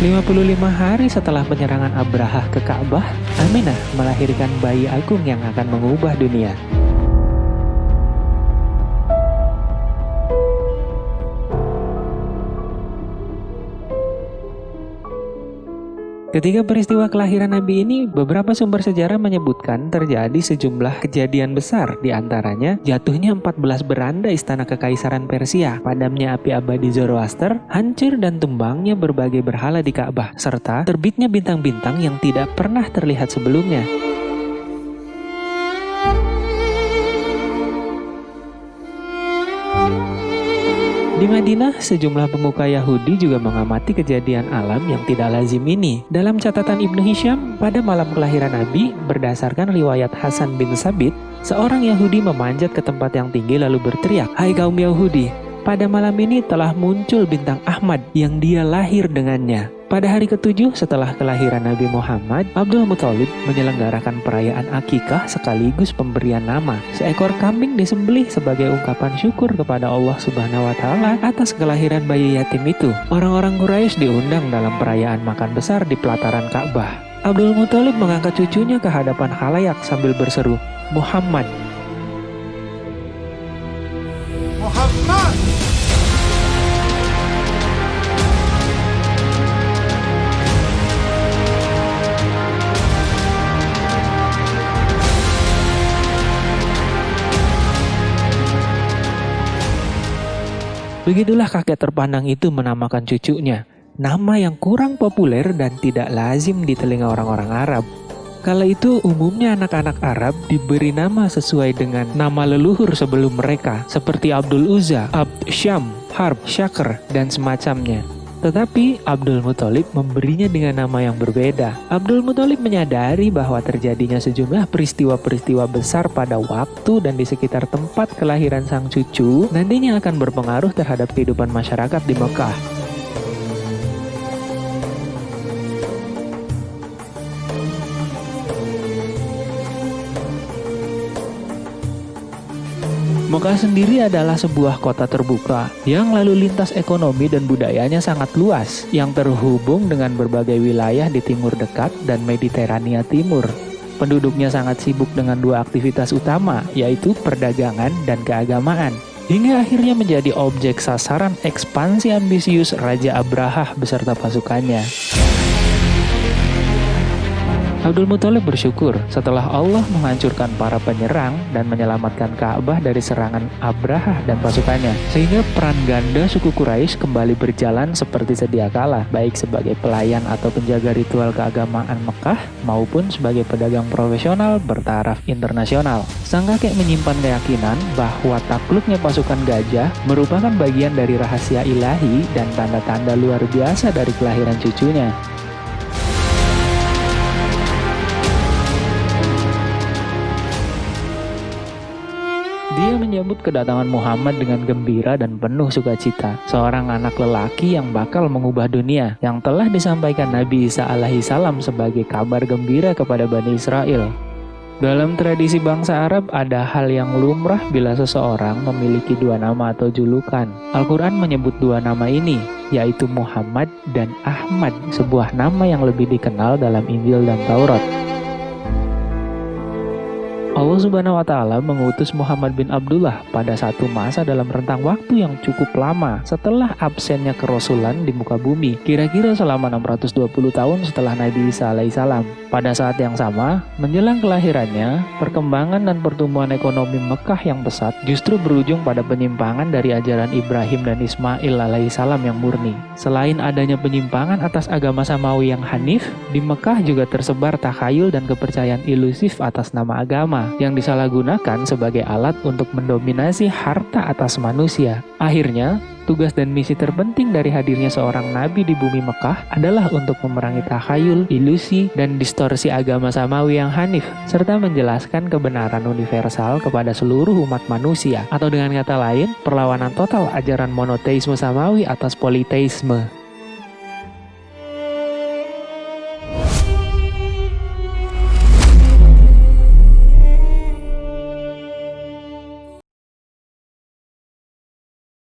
55 hari setelah penyerangan Abraha ke Ka'bah, Aminah melahirkan bayi agung yang akan mengubah dunia. Ketika peristiwa kelahiran Nabi ini, beberapa sumber sejarah menyebutkan terjadi sejumlah kejadian besar, di antaranya jatuhnya 14 beranda istana kekaisaran Persia, padamnya api abadi Zoroaster, hancur dan tumbangnya berbagai berhala di Ka'bah, serta terbitnya bintang-bintang yang tidak pernah terlihat sebelumnya. Di Madinah, sejumlah pemuka Yahudi juga mengamati kejadian alam yang tidak lazim ini. Dalam catatan Ibnu Hisham, pada malam kelahiran Nabi, berdasarkan riwayat Hasan bin Sabit, seorang Yahudi memanjat ke tempat yang tinggi lalu berteriak, "Hai kaum Yahudi, pada malam ini telah muncul bintang Ahmad yang dia lahir dengannya." Pada hari ke-7 setelah kelahiran Nabi Muhammad, Abdul Muthalib menyelenggarakan perayaan akikah sekaligus pemberian nama. Seekor kambing disembelih sebagai ungkapan syukur kepada Allah Subhanahu wa Ta'ala atas kelahiran bayi yatim itu. Orang-orang Quraisy diundang dalam perayaan makan besar di pelataran Ka'bah. Abdul Muthalib mengangkat cucunya ke hadapan khalayak sambil berseru, "Muhammad." Muhammad. Begitulah kakek terpandang itu menamakan cucunya, nama yang kurang populer dan tidak lazim di telinga orang-orang Arab. Kala itu umumnya anak-anak Arab diberi nama sesuai dengan nama leluhur sebelum mereka, seperti Abdul Uzza, Abd Syam, Harb, Syakr, dan semacamnya. Tetapi Abdul Muthalib memberinya dengan nama yang berbeda. Abdul Muthalib menyadari bahwa terjadinya sejumlah peristiwa-peristiwa besar pada waktu dan di sekitar tempat kelahiran sang cucu nantinya akan berpengaruh terhadap kehidupan masyarakat di Mekah. Mekah sendiri adalah sebuah kota terbuka yang lalu lintas ekonomi dan budayanya sangat luas, yang terhubung dengan berbagai wilayah di Timur Dekat dan Mediterania Timur. Penduduknya sangat sibuk dengan dua aktivitas utama, yaitu perdagangan dan keagamaan, hingga akhirnya menjadi objek sasaran ekspansi ambisius Raja Abraha beserta pasukannya. Abdul Muthalib bersyukur setelah Allah menghancurkan para penyerang dan menyelamatkan Ka'bah dari serangan Abraha dan pasukannya, sehingga peran ganda suku Quraisy kembali berjalan seperti sedia kala, baik sebagai pelayan atau penjaga ritual keagamaan Mekah maupun sebagai pedagang profesional bertaraf internasional. Sang kakek menyimpan keyakinan bahwa takluknya pasukan gajah merupakan bagian dari rahasia ilahi dan tanda-tanda luar biasa dari kelahiran cucunya. Dia menyambut kedatangan Muhammad dengan gembira dan penuh sukacita. Seorang anak lelaki yang bakal mengubah dunia, yang telah disampaikan Nabi Isa alaihi salam sebagai kabar gembira kepada Bani Israel. Dalam tradisi bangsa Arab ada hal yang lumrah bila seseorang memiliki dua nama atau julukan. Al-Quran menyebut dua nama ini, yaitu Muhammad dan Ahmad, sebuah nama yang lebih dikenal dalam Injil dan Taurat. Allah Subhanahu wa Ta'ala mengutus Muhammad bin Abdullah pada satu masa dalam rentang waktu yang cukup lama setelah absennya kerasulan di muka bumi, kira-kira selama 620 tahun setelah Nabi Isa alaihissalam. Pada saat yang sama, menjelang kelahirannya, perkembangan dan pertumbuhan ekonomi Mekah yang pesat justru berujung pada penyimpangan dari ajaran Ibrahim dan Ismail alaihissalam yang murni. Selain adanya penyimpangan atas agama Samawi yang hanif, di Mekah juga tersebar takhayul dan kepercayaan ilusif atas nama agama yang disalahgunakan sebagai alat untuk mendominasi harta atas manusia. Akhirnya, tugas dan misi terpenting dari hadirnya seorang nabi di bumi Mekah adalah untuk memerangi takhayul, ilusi, dan distorsi agama Samawi yang hanif, serta menjelaskan kebenaran universal kepada seluruh umat manusia, atau dengan kata lain, perlawanan total ajaran monoteisme Samawi atas politeisme.